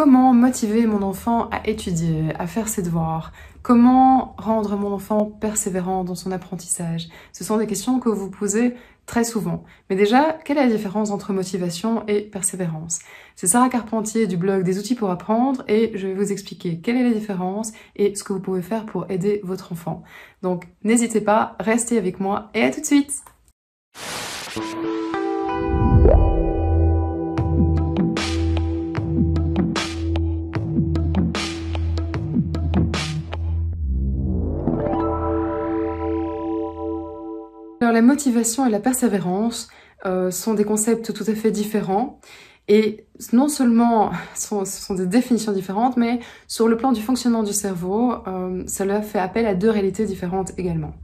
Comment motiver mon enfant à étudier, à faire ses devoirs? Comment rendre mon enfant persévérant dans son apprentissage? Ce sont des questions que vous posez très souvent. Mais déjà, quelle est la différence entre motivation et persévérance? C'est Sarah Carpentier du blog Des outils pour apprendre et je vais vous expliquer quelle est la différence et ce que vous pouvez faire pour aider votre enfant. Donc n'hésitez pas, restez avec moi et à tout de suite! Alors, la motivation et la persévérance sont des concepts tout à fait différents et non seulement ce sont des définitions différentes, mais sur le plan du fonctionnement du cerveau, cela fait appel à deux réalités différentes également.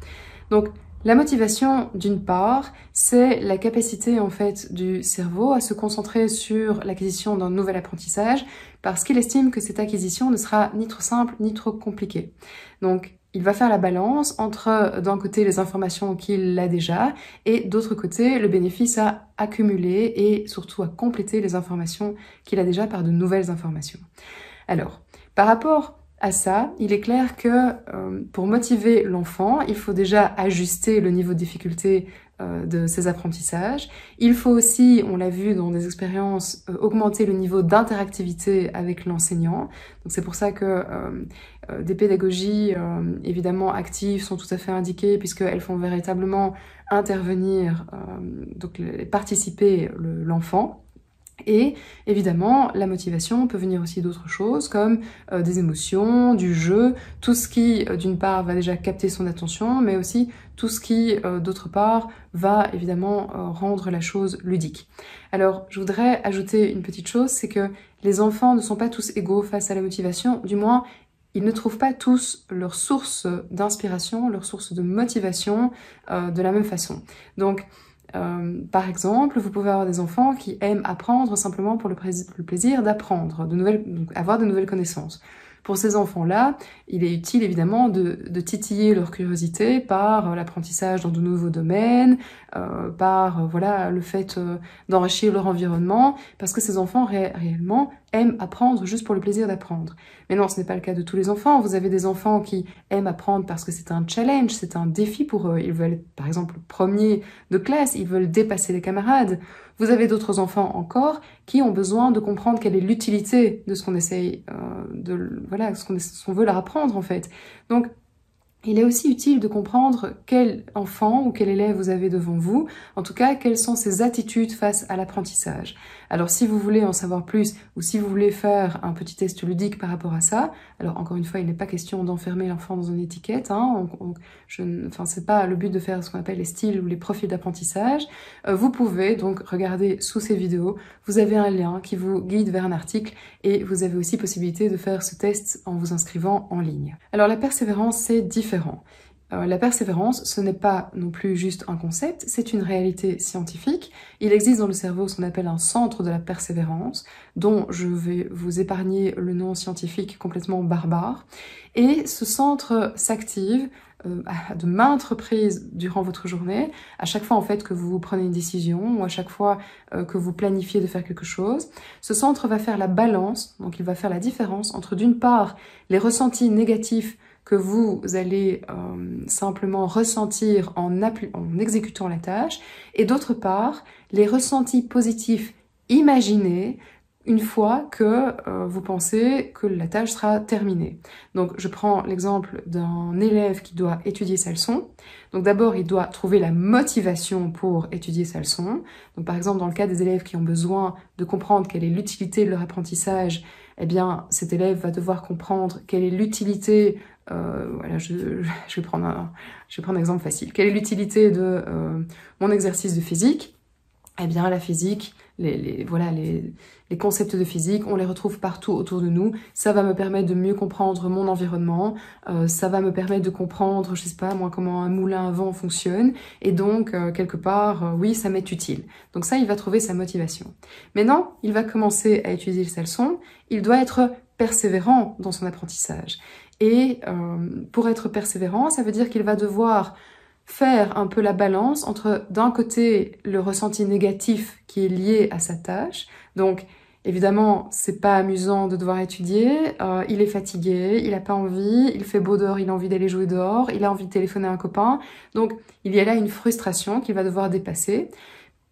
Donc, la motivation, d'une part, c'est la capacité en fait du cerveau à se concentrer sur l'acquisition d'un nouvel apprentissage parce qu'il estime que cette acquisition ne sera ni trop simple ni trop compliquée. Donc, il va faire la balance entre, d'un côté, les informations qu'il a déjà et d'autre côté, le bénéfice à accumuler et surtout à compléter les informations qu'il a déjà par de nouvelles informations. Alors, par rapport à ça, il est clair que pour motiver l'enfant, il faut déjà ajuster le niveau de difficulté de ses apprentissages. Il faut aussi, on l'a vu dans des expériences, augmenter le niveau d'interactivité avec l'enseignant. Donc c'est pour ça que des pédagogies évidemment actives sont tout à fait indiquées puisqu'elles font véritablement intervenir, donc participer l'enfant. Et évidemment, la motivation peut venir aussi d'autres choses comme des émotions, du jeu, tout ce qui, d'une part, va déjà capter son attention, mais aussi tout ce qui, d'autre part, va évidemment rendre la chose ludique. Alors, je voudrais ajouter une petite chose, c'est que les enfants ne sont pas tous égaux face à la motivation, du moins, ils ne trouvent pas tous leur source d'inspiration, leur source de motivation de la même façon. Donc, par exemple, vous pouvez avoir des enfants qui aiment apprendre simplement pour le plaisir d'apprendre, avoir de nouvelles connaissances. Pour ces enfants-là, il est utile évidemment de titiller leur curiosité par l'apprentissage dans de nouveaux domaines, par voilà le fait d'enrichir leur environnement, parce que ces enfants réellement aiment apprendre juste pour le plaisir d'apprendre. Mais non, ce n'est pas le cas de tous les enfants. Vous avez des enfants qui aiment apprendre parce que c'est un challenge, c'est un défi pour eux. Ils veulent être, par exemple, premier de classe, ils veulent dépasser les camarades. Vous avez d'autres enfants encore qui ont besoin de comprendre quelle est l'utilité de ce qu'on essaye ce qu'on veut leur apprendre en fait. Donc, il est aussi utile de comprendre quel enfant ou quel élève vous avez devant vous, en tout cas, quelles sont ses attitudes face à l'apprentissage. Alors, si vous voulez en savoir plus ou si vous voulez faire un petit test ludique par rapport à ça, alors encore une fois, il n'est pas question d'enfermer l'enfant dans une étiquette, c'est pas le but de faire ce qu'on appelle les styles ou les profils d'apprentissage. Vous pouvez donc regarder sous ces vidéos, vous avez un lien qui vous guide vers un article et vous avez aussi possibilité de faire ce test en vous inscrivant en ligne. Alors, la persévérance, c'est différent. La persévérance, ce n'est pas non plus juste un concept, c'est une réalité scientifique. Il existe dans le cerveau ce qu'on appelle un centre de la persévérance, dont je vais vous épargner le nom scientifique complètement barbare. Et ce centre s'active à de maintes reprises durant votre journée, à chaque fois en fait que vous prenez une décision ou à chaque fois que vous planifiez de faire quelque chose. Ce centre va faire la balance, donc il va faire la différence entre d'une part les ressentis négatifs que vous allez simplement ressentir en exécutant la tâche, et d'autre part, les ressentis positifs imaginés une fois que vous pensez que la tâche sera terminée. Donc, je prends l'exemple d'un élève qui doit étudier sa leçon. Donc, d'abord, il doit trouver la motivation pour étudier sa leçon. Donc, par exemple, dans le cas des élèves qui ont besoin de comprendre quelle est l'utilité de leur apprentissage, eh bien, cet élève va devoir comprendre quelle est l'utilité je vais prendre un exemple facile. Quelle est l'utilité de mon exercice de physique? Eh bien, la physique, les concepts de physique, on les retrouve partout autour de nous. Ça va me permettre de mieux comprendre mon environnement. Ça va me permettre de comprendre, je sais pas moi, comment un moulin à vent fonctionne. Et donc, quelque part, oui, ça m'est utile. Donc ça, il va trouver sa motivation. Maintenant, il va commencer à étudier sa leçon. Il doit être persévérant dans son apprentissage. Et pour être persévérant, ça veut dire qu'il va devoir faire un peu la balance entre, d'un côté, le ressenti négatif qui est lié à sa tâche. Donc, Évidemment, c'est pas amusant de devoir étudier, il est fatigué, il a pas envie, il fait beau dehors, il a envie d'aller jouer dehors, il a envie de téléphoner à un copain. Donc, il y a là une frustration qu'il va devoir dépasser.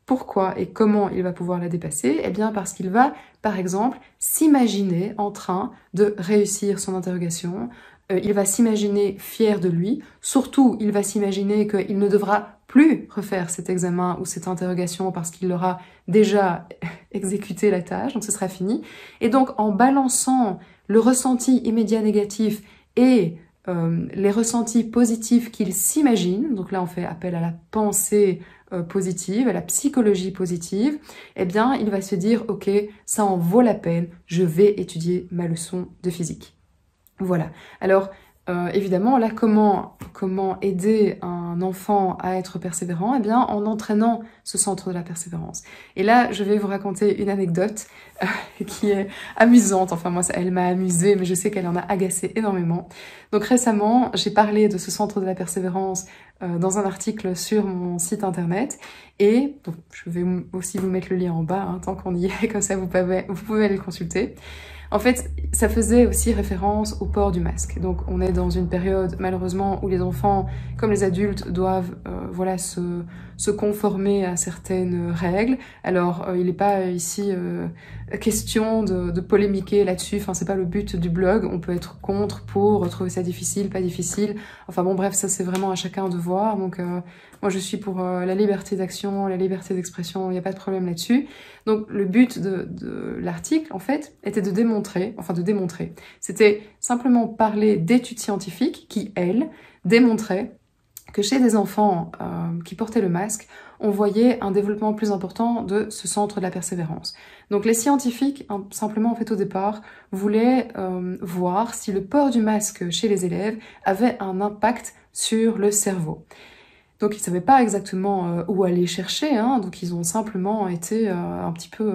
Pourquoi et comment il va pouvoir la dépasser? Eh bien, parce qu'il va, par exemple, s'imaginer en train de réussir son interrogation. Il va s'imaginer fier de lui. Surtout, il va s'imaginer qu'il ne devra plus refaire cet examen ou cette interrogation parce qu'il aura déjà exécuté la tâche, donc ce sera fini. Et donc, en balançant le ressenti immédiat négatif et les ressentis positifs qu'il s'imagine, donc là on fait appel à la pensée positive, à la psychologie positive, eh bien il va se dire ok, ça en vaut la peine, je vais étudier ma leçon de physique. Voilà. Alors évidemment là comment aider un enfant à être persévérant? Eh bien en entraînant ce centre de la persévérance. Et là je vais vous raconter une anecdote qui est amusante. Enfin moi elle m'a amusée, mais je sais qu'elle en a agacé énormément. Donc récemment j'ai parlé de ce centre de la persévérance dans un article sur mon site internet, et donc, je vais aussi vous mettre le lien en bas hein, tant qu'on y est, comme ça vous pouvez aller le consulter. En fait, ça faisait aussi référence au port du masque. Donc on est dans une période malheureusement où les enfants, comme les adultes, doivent voilà, se conformer à certaines règles. Alors il n'est pas ici question de polémiquer là-dessus, enfin c'est pas le but du blog, on peut être contre, pour, trouver ça difficile, pas difficile. Enfin bon bref, ça c'est vraiment à chacun de voir. Donc moi je suis pour la liberté d'action, la liberté d'expression, il n'y a pas de problème là-dessus. Donc le but de l'article, en fait, était de démontrer, c'était simplement parler d'études scientifiques qui, elles, démontraient que chez des enfants qui portaient le masque, on voyait un développement plus important de ce centre de la persévérance. Donc les scientifiques, simplement en fait au départ, voulaient voir si le port du masque chez les élèves avait un impact sur le cerveau. Donc ils ne savaient pas exactement où aller chercher, hein, donc ils ont simplement été un petit peu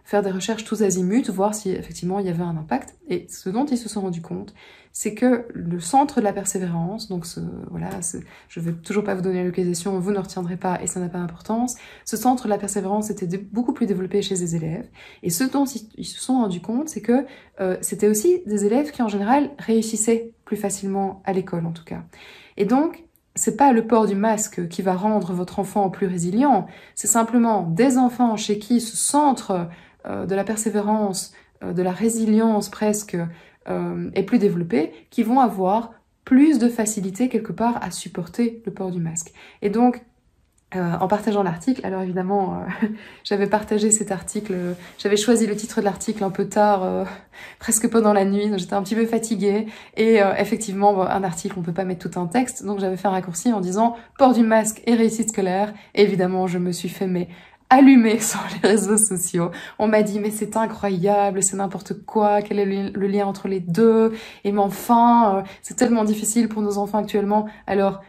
faire des recherches tous azimuts, voir si effectivement il y avait un impact. Et ce dont ils se sont rendus compte, c'est que le centre de la persévérance, donc je ne vais toujours pas vous donner la localisation, vous ne retiendrez pas et ça n'a pas d'importance, ce centre de la persévérance était beaucoup plus développé chez les élèves. Et ce dont ils se sont rendus compte, c'est que c'était aussi des élèves qui en général réussissaient plus facilement à l'école en tout cas. Et donc, c'est pas le port du masque qui va rendre votre enfant plus résilient, c'est simplement des enfants chez qui ce centre de la persévérance, de la résilience presque, est plus développé, qui vont avoir plus de facilité quelque part à supporter le port du masque. Et donc, en partageant l'article, alors évidemment, j'avais partagé cet article, j'avais choisi le titre de l'article un peu tard, presque pendant la nuit, donc j'étais un petit peu fatiguée, et effectivement, un article, on peut pas mettre tout un texte, donc j'avais fait un raccourci en disant « port du masque et réussite scolaire », et évidemment, je me suis fait allumée sur les réseaux sociaux. On m'a dit « mais c'est incroyable, c'est n'importe quoi, quel est le lien entre les deux, et mais enfin, c'est tellement difficile pour nos enfants actuellement ». Alors,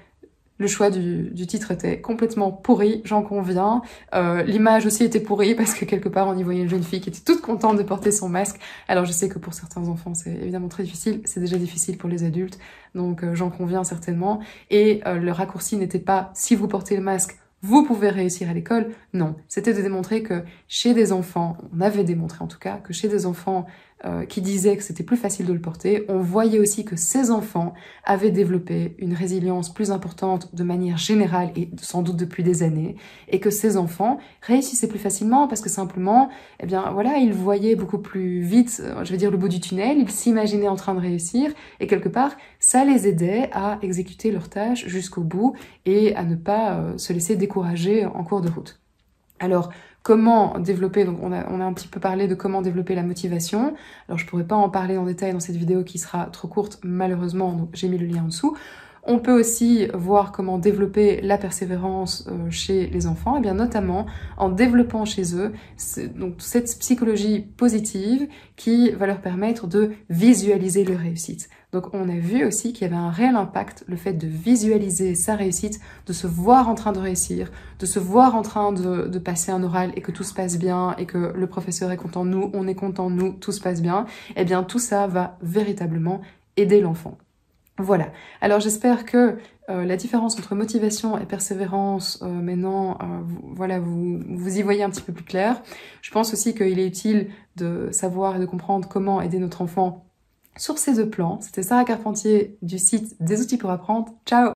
le choix du titre était complètement pourri, j'en conviens. L'image aussi était pourrie parce que quelque part on y voyait une jeune fille qui était toute contente de porter son masque. Alors je sais que pour certains enfants c'est évidemment très difficile, c'est déjà difficile pour les adultes, donc j'en conviens certainement. Et le raccourci n'était pas « si vous portez le masque, vous pouvez réussir à l'école ». Non, c'était de démontrer que chez des enfants, on avait démontré en tout cas, que chez des enfants qui disaient que c'était plus facile de le porter, on voyait aussi que ces enfants avaient développé une résilience plus importante de manière générale et sans doute depuis des années, et que ces enfants réussissaient plus facilement parce que simplement, eh bien voilà, ils voyaient beaucoup plus vite, je vais dire le bout du tunnel, ils s'imaginaient en train de réussir, et quelque part, ça les aidait à exécuter leurs tâches jusqu'au bout et à ne pas se laisser décourager en cours de route. Alors, comment développer, donc on a un petit peu parlé de comment développer la motivation. Alors je pourrais pas en parler en détail dans cette vidéo qui sera trop courte malheureusement, donc j'ai mis le lien en dessous. On peut aussi voir comment développer la persévérance chez les enfants, et bien notamment en développant chez eux donc cette psychologie positive qui va leur permettre de visualiser leur réussite. Donc on a vu aussi qu'il y avait un réel impact, le fait de visualiser sa réussite, de se voir en train de réussir, de se voir en train de passer un oral et que tout se passe bien et que le professeur est content de nous, on est content de nous, tout se passe bien. Eh bien tout ça va véritablement aider l'enfant. Voilà, alors j'espère que la différence entre motivation et persévérance, maintenant, voilà, vous y voyez un petit peu plus clair. Je pense aussi qu'il est utile de savoir et de comprendre comment aider notre enfant sur ces deux plans. C'était Sarah Carpentier du site Des outils pour apprendre. Ciao!